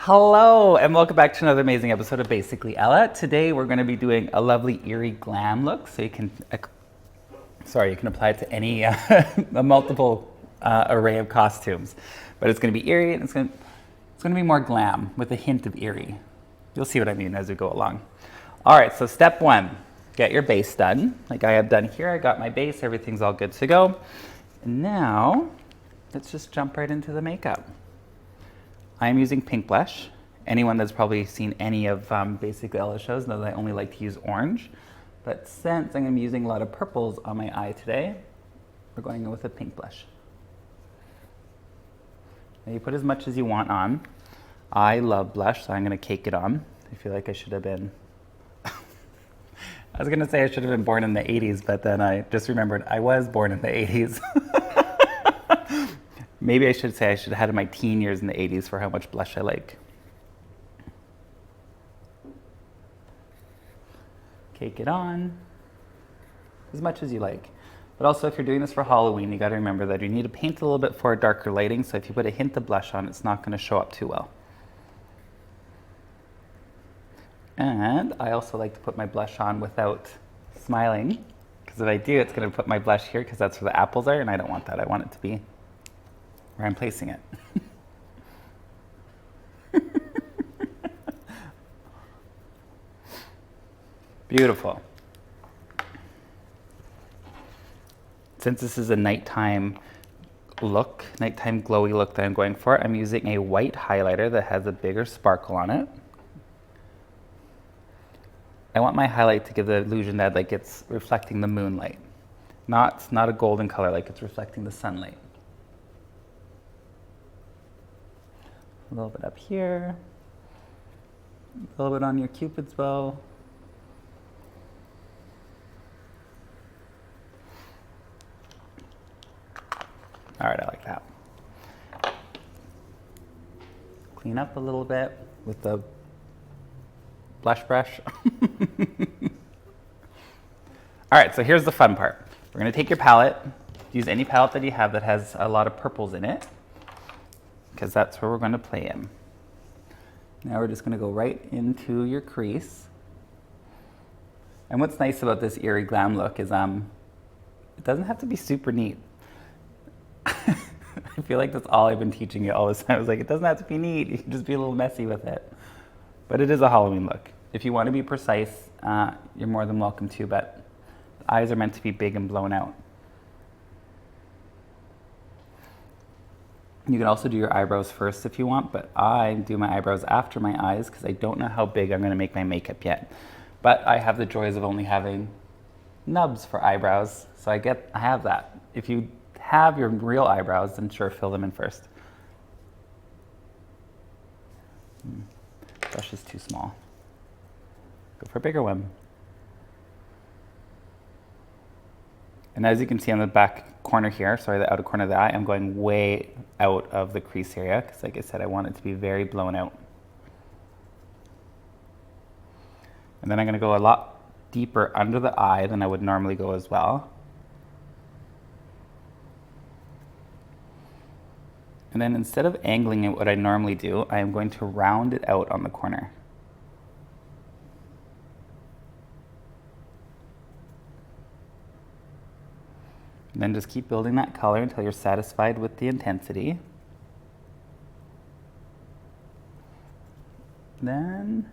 Hello and welcome back to another amazing episode of Basically Ella. Today we're going to be doing a lovely Eerie Glam look, so you can apply it to any a multiple array of costumes. But it's going to be eerie and it's going to be more glam with a hint of eerie. You'll see what I mean as we go along. All right, so step one, get your base done. Like I have done here, I got my base, everything's all good to go. And now let's just jump right into the makeup. I'm using pink blush. Anyone that's probably seen any of Basically Ella shows knows I only like to use orange. But since I'm going to be using a lot of purples on my eye today, we're going in with a pink blush. Now you put as much as you want on. I love blush, so I'm going to cake it on. I feel like I should have been... I was going to say I should have been born in the 80s, but then I just remembered I was born in the 80s. Maybe I should say I should have had my teen years in the 80s for how much blush I like. Cake it on as much as you like. But also if you're doing this for Halloween, you got to remember that you need to paint a little bit for darker lighting, so if you put a hint of blush on, it's not going to show up too well. And I also like to put my blush on without smiling, because if I do, it's going to put my blush here because that's where the apples are, and I don't want that. I want it to be where I'm placing it. Beautiful. Since this is a nighttime look, nighttime glowy look that I'm going for, I'm using a white highlighter that has a bigger sparkle on it. I want my highlight to give the illusion that like it's reflecting the moonlight. Not a golden color, like it's reflecting the sunlight. A little bit up here, a little bit on your Cupid's bow. All right, I like that. Clean up a little bit with the blush brush. All right, so here's the fun part. We're gonna take your palette, use any palette that you have that has a lot of purples in it, because that's where we're going to play in. Now we're just going to go right into your crease. And what's nice about this Eerie Glam look is it doesn't have to be super neat. I feel like that's all I've been teaching you all this time. I was like, it doesn't have to be neat. You can just be a little messy with it. But it is a Halloween look. If you want to be precise, you're more than welcome to, but the eyes are meant to be big and blown out. You can also do your eyebrows first if you want, but I do my eyebrows after my eyes because I don't know how big I'm going to make my makeup yet. But I have the joys of only having nubs for eyebrows, so I have that. If you have your real eyebrows, then sure, fill them in first. Brush is too small. Go for a bigger one. And as you can see on the back corner here, sorry, the outer corner of the eye, I'm going way out of the crease area because, like I said, I want it to be very blown out. And then I'm going to go a lot deeper under the eye than I would normally go as well. And then instead of angling it what I normally do, I am going to round it out on the corner. And then just keep building that color until you're satisfied with the intensity. Then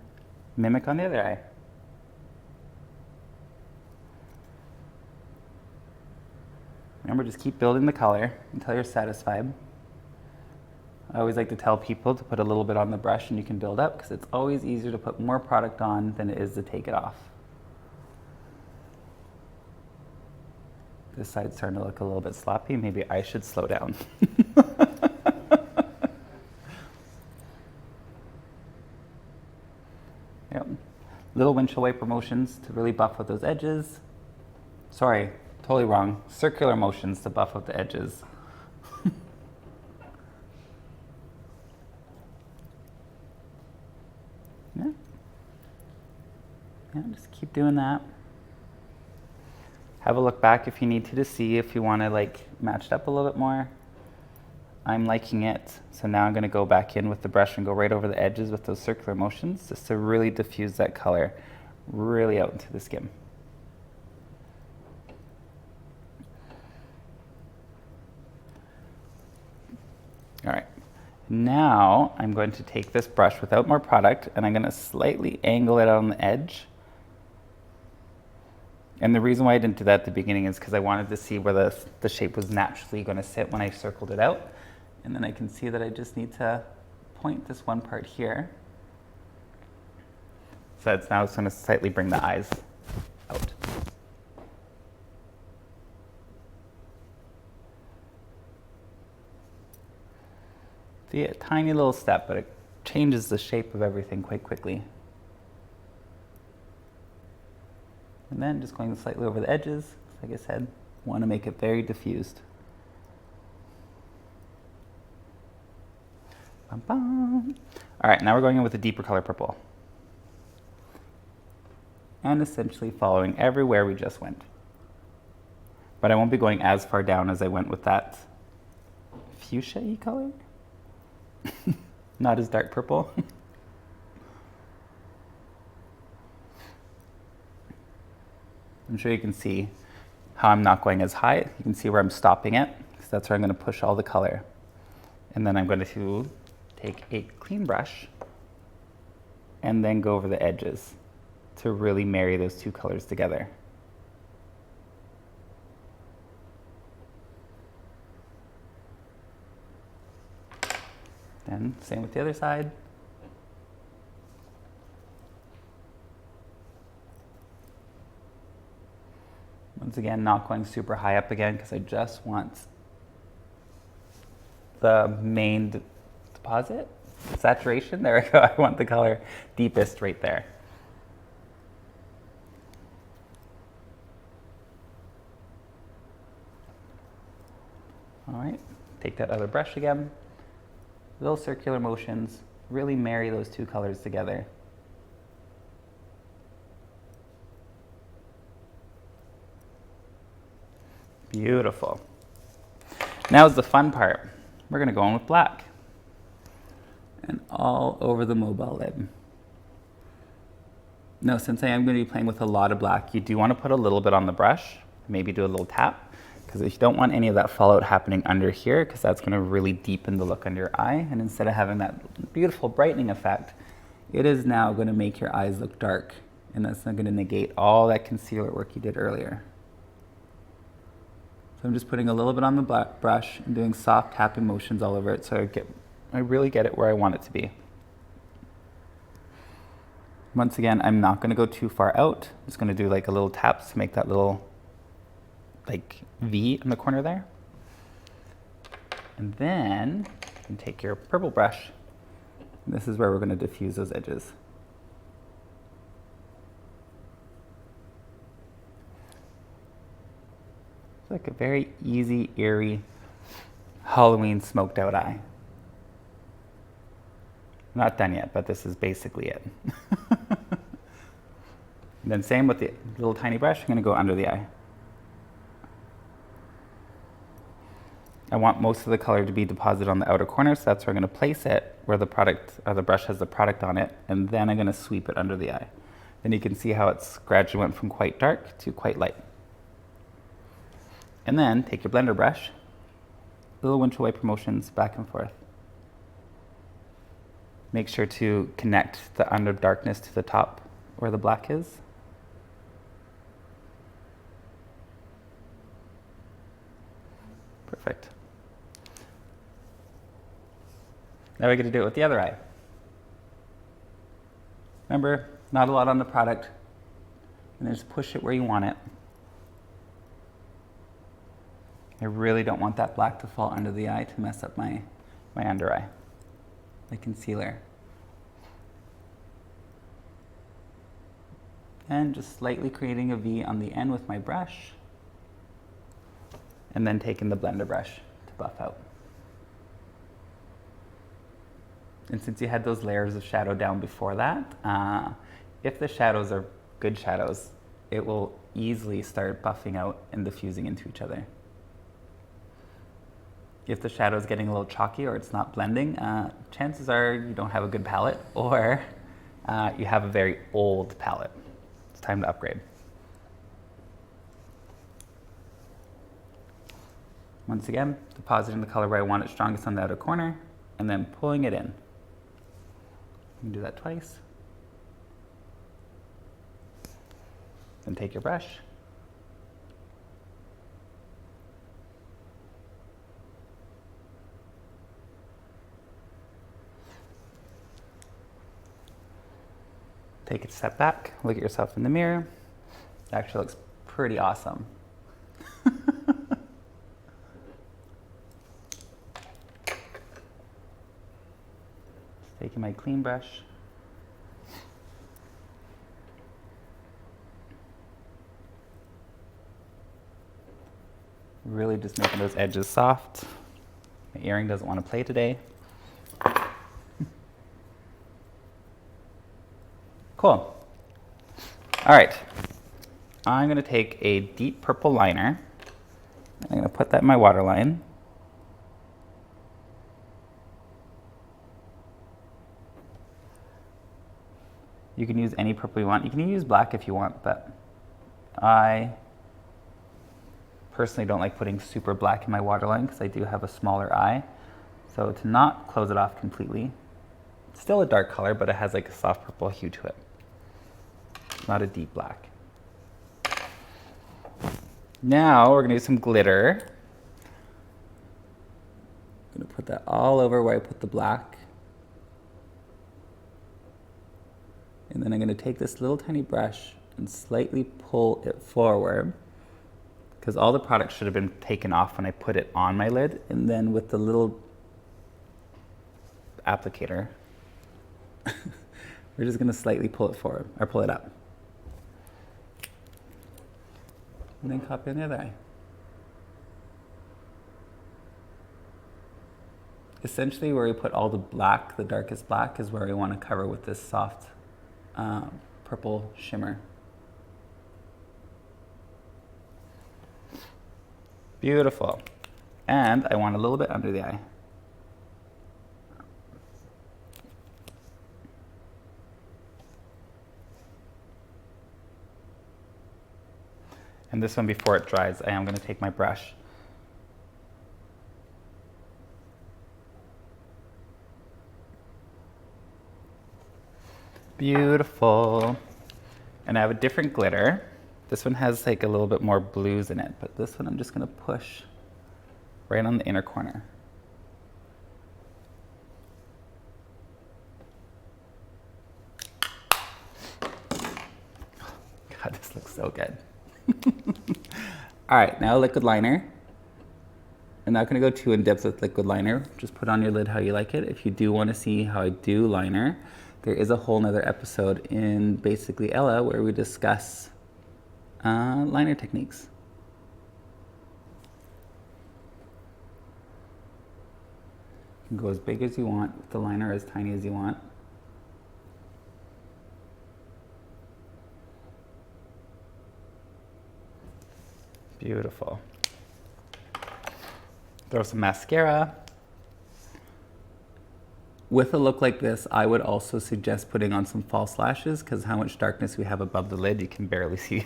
mimic on the other eye. Remember, just keep building the color until you're satisfied. I always like to tell people to put a little bit on the brush and you can build up because it's always easier to put more product on than it is to take it off. This side's starting to look a little bit sloppy. Maybe I should slow down. Yep. Little windshield wiper motions to really buff out those edges. Sorry, totally wrong. Circular motions to buff out the edges. Yeah. Yeah, just keep doing that. Have a look back if you need to see if you want to like match it up a little bit more. I'm liking it. So now I'm going to go back in with the brush and go right over the edges with those circular motions just to really diffuse that color really out into the skin. All right, now I'm going to take this brush without more product and I'm going to slightly angle it on the edge. And the reason why I didn't do that at the beginning is because I wanted to see where the shape was naturally going to sit when I circled it out. And then I can see that I just need to point this one part here. So it's now it's going to slightly bring the eyes out. See, a tiny little step, but it changes the shape of everything quite quickly. And then just going slightly over the edges, like I said, want to make it very diffused. Bum, bum. All right, now we're going in with a deeper color purple. And essentially following everywhere we just went. But I won't be going as far down as I went with that fuchsia-y color. Not as dark purple. I'm sure you can see how I'm not going as high. You can see where I'm stopping it, because that's where I'm going to push all the color. And then I'm going to take a clean brush and then go over the edges to really marry those two colors together. Then same with the other side. Once again, not going super high up again because I just want the main deposit, saturation. There we go. I want the color deepest right there. All right, take that other brush again. Little circular motions, really marry those two colors together. Beautiful. Now is the fun part. We're going to go in with black. And all over the mobile lid. Now, since I am going to be playing with a lot of black, you do want to put a little bit on the brush, maybe do a little tap, because you don't want any of that fallout happening under here, because that's going to really deepen the look under your eye. And instead of having that beautiful brightening effect, it is now going to make your eyes look dark. And that's not going to negate all that concealer work you did earlier. So I'm just putting a little bit on the black brush and doing soft tapping motions all over it so I really get it where I want it to be. Once again, I'm not going to go too far out. I'm just going to do like a little taps to make that little like V in the corner there. And then you can take your purple brush. And this is where we're going to diffuse those edges. It's like a very easy, eerie Halloween smoked out eye. Not done yet, but this is basically it. And then same with the little tiny brush, I'm going to go under the eye. I want most of the color to be deposited on the outer corner, so that's where I'm going to place it, where the product, or the brush has the product on it, and then I'm going to sweep it under the eye. Then you can see how it's gradually went from quite dark to quite light. And then take your blender brush, little windshield wiper motions back and forth. Make sure to connect the under darkness to the top where the black is. Perfect. Now we're going to do it with the other eye. Remember, not a lot on the product, and then just push it where you want it. I really don't want that black to fall under the eye to mess up my under eye, my concealer. And just slightly creating a V on the end with my brush, and then taking the blender brush to buff out. And since you had those layers of shadow down before that, if the shadows are good shadows, it will easily start buffing out and diffusing into each other. If the shadow is getting a little chalky or it's not blending, chances are you don't have a good palette, or you have a very old palette. It's time to upgrade. Once again, depositing the color where I want it strongest on the outer corner, and then pulling it in. You can do that twice. Then take your brush. Take a step back, look at yourself in the mirror. It actually looks pretty awesome. Taking my clean brush. Really just making those edges soft. My earring doesn't want to play today. Cool. All right. I'm going to take a deep purple liner. I'm going to put that in my waterline. You can use any purple you want. You can use black if you want, but I personally don't like putting super black in my waterline because I do have a smaller eye. So to not close it off completely, it's still a dark color, but it has like a soft purple hue to it. Not a deep black. Now we're gonna use some glitter. I'm gonna put that all over where I put the black. And then I'm going to take this little tiny brush and slightly pull it forward, because all the product should have been taken off when I put it on my lid. And then with the little applicator, we're just going to slightly pull it forward, or pull it up. And then copy on the other eye. Essentially where we put all the black, the darkest black, is where we want to cover with this soft purple shimmer. Beautiful. And I want a little bit under the eye. And this one, before it dries, I am going to take my brush beautiful. And I have a different glitter. This one has like a little bit more blues in it, but this one I'm just going to push right on the inner corner. God, this looks so good. All right, now liquid liner. I'm not going to go too in depth with liquid liner. Just put on your lid how you like it. If you do want to see how I do liner, there is a whole nother episode in Basically Ella where we discuss liner techniques. You can go as big as you want with the liner, as tiny as you want. Beautiful. Throw some mascara. With a look like this, I would also suggest putting on some false lashes, because how much darkness we have above the lid, you can barely see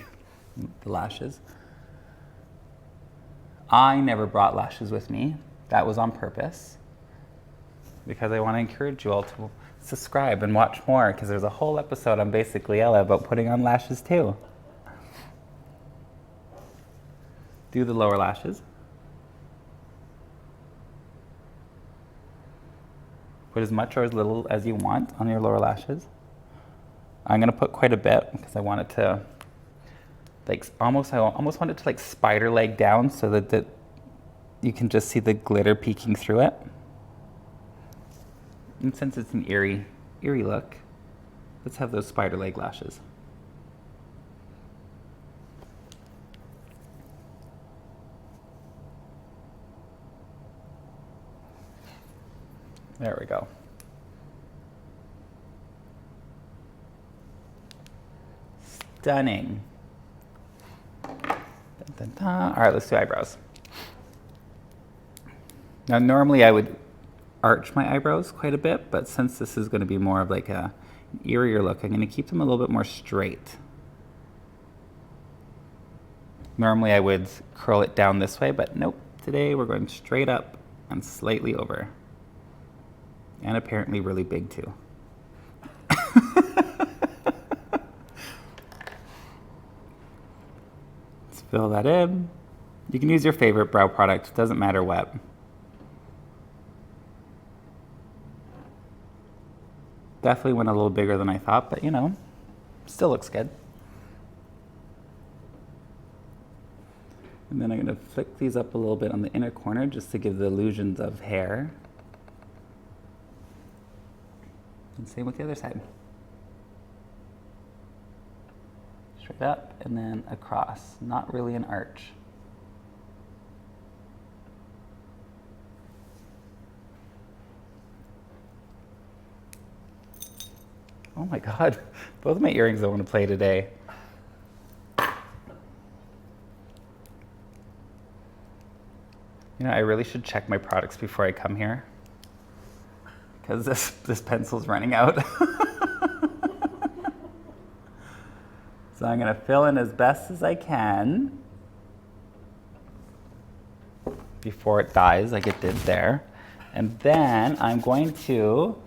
the lashes. I never brought lashes with me. That was on purpose, because I want to encourage you all to subscribe and watch more, because there's a whole episode on Basically Ella about putting on lashes too. Do the lower lashes. Put as much or as little as you want on your lower lashes. I'm gonna put quite a bit because I want it to, like, I almost want it to like spider leg down so that you can just see the glitter peeking through it. And since it's an eerie look, let's have those spider leg lashes. There we go. Stunning. Dun, dun, dun. All right, let's do eyebrows. Now, normally I would arch my eyebrows quite a bit, but since this is going to be more of like an eerier look, I'm going to keep them a little bit more straight. Normally I would curl it down this way, but nope. Today we're going straight up and slightly over. And apparently really big too. Let's fill that in. You can use your favorite brow product, doesn't matter what. Definitely went a little bigger than I thought, but you know, still looks good. And then I'm going to flick these up a little bit on the inner corner just to give the illusions of hair. And same with the other side. Straight up and then across, not really an arch. Oh my God, both of my earrings don't want to play today. You know, I really should check my products before I come here, because this pencil's running out. So I'm gonna fill in as best as I can before it dies like it did there. And then I'm going to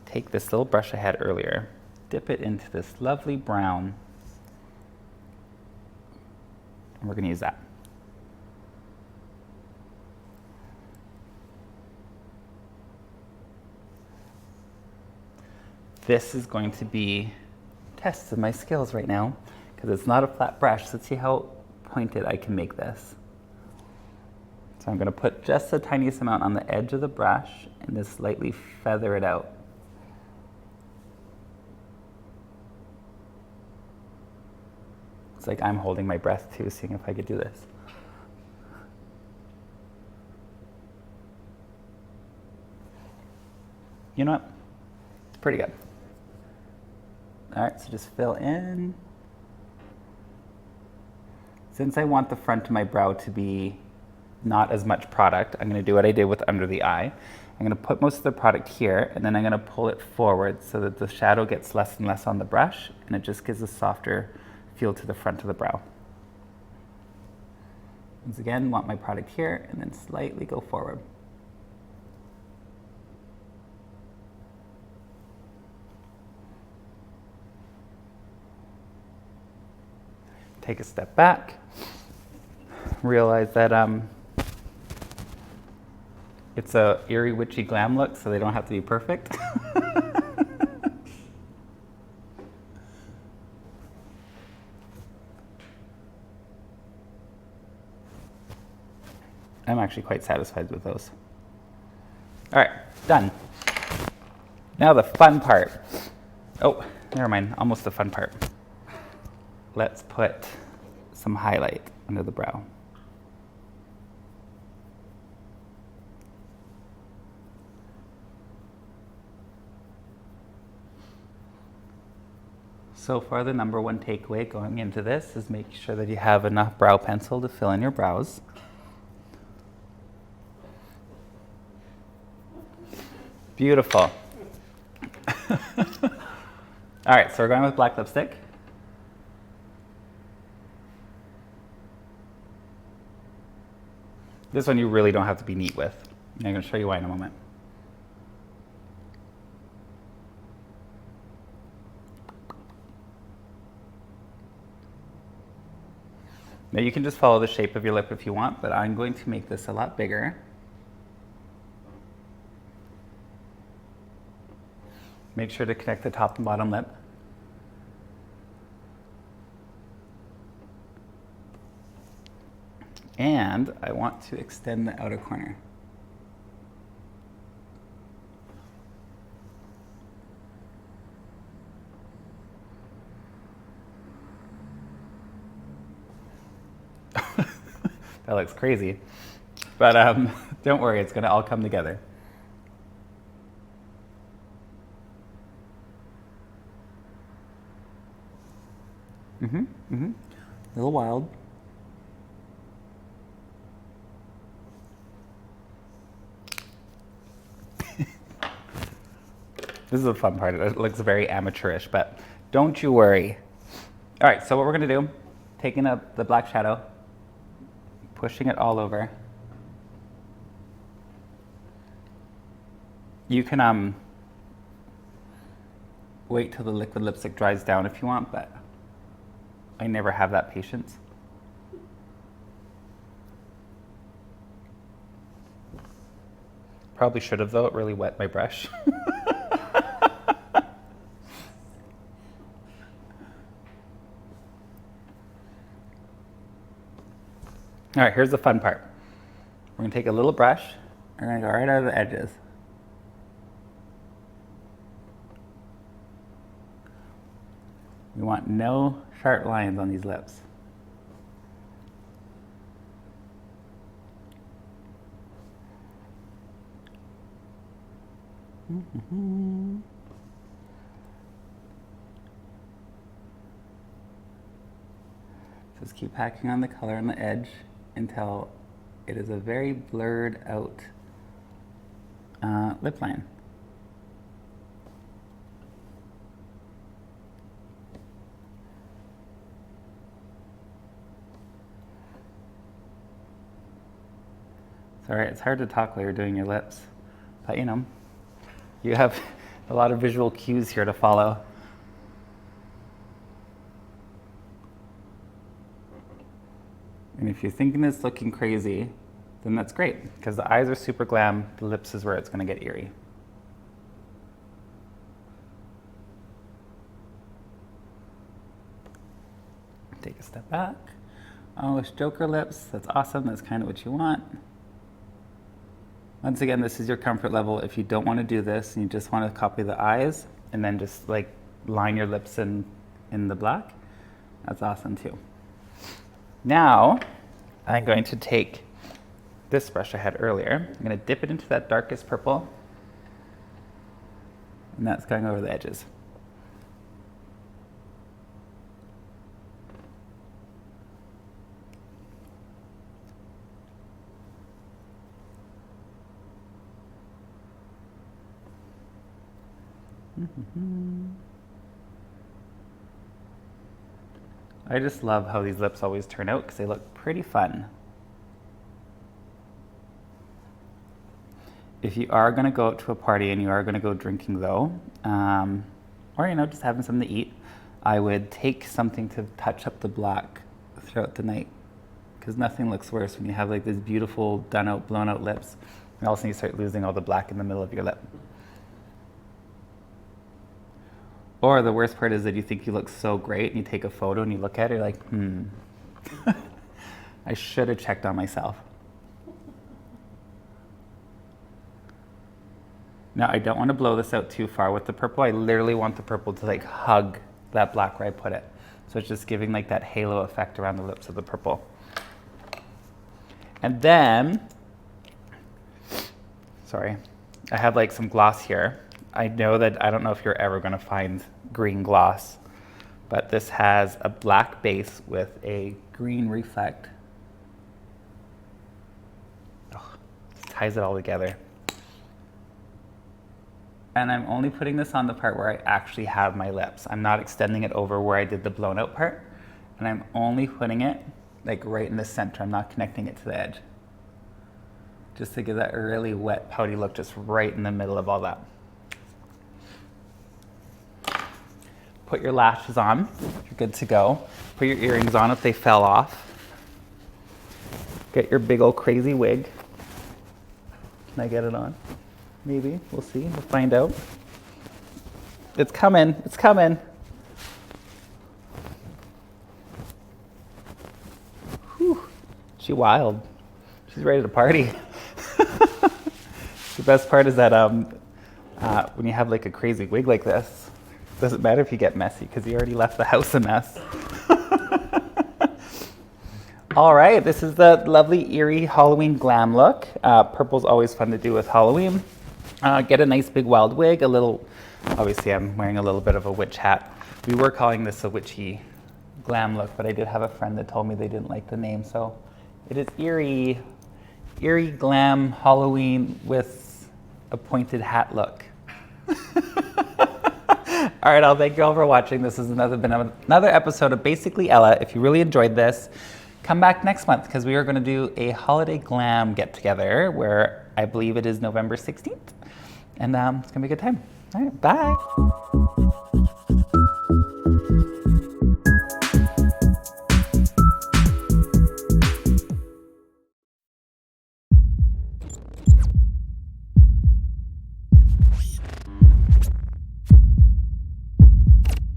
take this little brush I had earlier, dip it into this lovely brown, and we're gonna use that. This is going to be tests of my skills right now, because it's not a flat brush. Let's see how pointed I can make this. So I'm gonna put just the tiniest amount on the edge of the brush and just slightly feather it out. It's like I'm holding my breath too, seeing if I could do this. You know what? It's pretty good. All right, so just fill in. Since I want the front of my brow to be not as much product, I'm gonna do what I did with under the eye. I'm gonna put most of the product here, and then I'm gonna pull it forward so that the shadow gets less and less on the brush, and it just gives a softer feel to the front of the brow. Once again, want my product here, and then slightly go forward. Take a step back, realize that it's a Eerie Witchy Glam look, so they don't have to be perfect. I'm actually quite satisfied with those. All right, done. Now the fun part. Oh, never mind, almost the fun part. Let's put some highlight under the brow. So far, the number one takeaway going into this is make sure that you have enough brow pencil to fill in your brows. Beautiful. All right, so we're going with black lipstick. This one you really don't have to be neat with. I'm going to show you why in a moment. Now you can just follow the shape of your lip if you want, but I'm going to make this a lot bigger. Make sure to connect the top and bottom lip. And I want to extend the outer corner. That looks crazy, but don't worry, it's gonna all come together. A little wild. This is the fun part. It looks very amateurish, but don't you worry. All right, so what we're gonna do, taking up the black shadow, pushing it all over. You can wait till the liquid lipstick dries down if you want, but I never have that patience. Probably should have though, it really wet my brush. All right, here's the fun part. We're gonna take a little brush, we're gonna go right out of the edges. We want no sharp lines on these lips. Just keep packing on the color on the edge until it is a very blurred out lip line. Sorry, it's hard to talk while you're doing your lips, but you know, you have a lot of visual cues here to follow. And if you're thinking it's looking crazy, then that's great, because the eyes are super glam, the lips is where it's gonna get eerie. Take a step back. Oh, it's Joker lips, that's awesome, that's kind of what you want. Once again, this is your comfort level. If you don't want to do this and you just want to copy the eyes and then just like line your lips in the black, that's awesome too. Now, I'm going to take this brush I had earlier. I'm going to dip it into that darkest purple, and that's going over the edges. I just love how these lips always turn out because they look pretty fun. If you are going to go out to a party and you are going to go drinking though, or you know, just having something to eat, I would take something to touch up the black throughout the night, because nothing looks worse when you have like these beautiful done out, blown out lips, and all of a sudden you start losing all the black in the middle of your lip. Or the worst part is that you think you look so great and you take a photo and you look at it, you're like, I should have checked on myself. Now, I don't want to blow this out too far with the purple. I literally want the purple to like hug that black where I put it. So it's just giving like that halo effect around the lips of the purple. And then, sorry, I have like some gloss here. I know that I don't know if you're ever going to find green gloss, but this has a black base with a green reflect. Oh, ties it all together. And I'm only putting this on the part where I actually have my lips. I'm not extending it over where I did the blown out part. And I'm only putting it like right in the center. I'm not connecting it to the edge. Just to give that really wet, pouty look just right in the middle of all that. Put your lashes on, you're good to go. Put your earrings on if they fell off. Get your big old crazy wig. Can I get it on? Maybe, we'll see, we'll find out. It's coming, it's coming. Whew, she wild. She's ready to party. The best part is that when you have like a crazy wig like this, doesn't matter if you get messy because you already left the house a mess. All right, this is the lovely Eerie Halloween glam look. Purple's always fun to do with Halloween. Get a nice big wild wig, a little, obviously I'm wearing a little bit of a witch hat. We were calling this a witchy glam look, but I did have a friend that told me they didn't like the name, so it is Eerie Glam Halloween with a pointed hat look. All right, I'll thank you all for watching. This has been another episode of Basically Ella. If you really enjoyed this, come back next month because we are going to do a holiday glam get together where I believe it is November 16th. And it's going to be a good time. All right, bye.